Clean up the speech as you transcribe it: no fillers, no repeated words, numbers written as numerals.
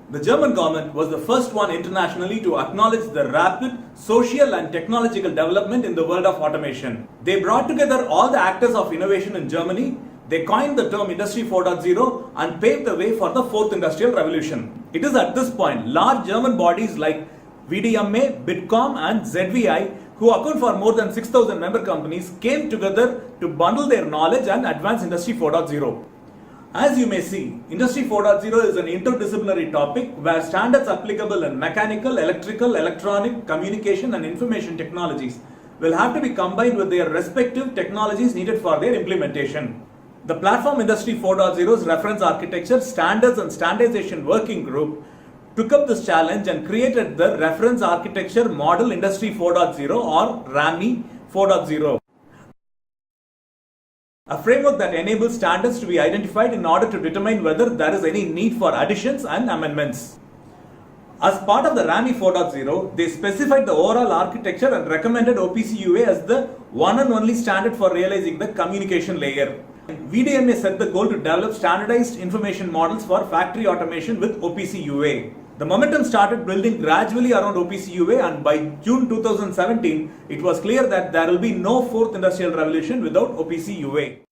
The German government was the first one internationally to acknowledge the rapid social and technological development in the world of automation. They brought together all the actors of innovation in Germany. They coined the term Industry 4.0 and paved the way for the fourth industrial revolution. It is at this point large German bodies like VDMA, Bitkom and ZVI, who account for more than 6,000 member companies, came together to bundle their knowledge and advance Industry 4.0. As you may see, Industry 4.0 is an interdisciplinary topic where standards applicable in mechanical, electrical, electronic, communication and information technologies will have to be combined with their respective technologies needed for their implementation. The Platform Industry 4.0's reference architecture, standards and standardization working group took up this challenge and created the Reference Architecture Model Industry 4.0 or RAMI 4.0. A framework that enables standards to be identified in order to determine whether there is any need for additions and amendments. As part of the RAMI 4.0, they specified the overall architecture and recommended OPC UA as the one and only standard for realizing the communication layer. VDMA set the goal to develop standardized information models for factory automation with OPC UA. The momentum started building gradually around OPC UA, and by June 2017, it was clear that there will be no fourth industrial revolution without OPC UA.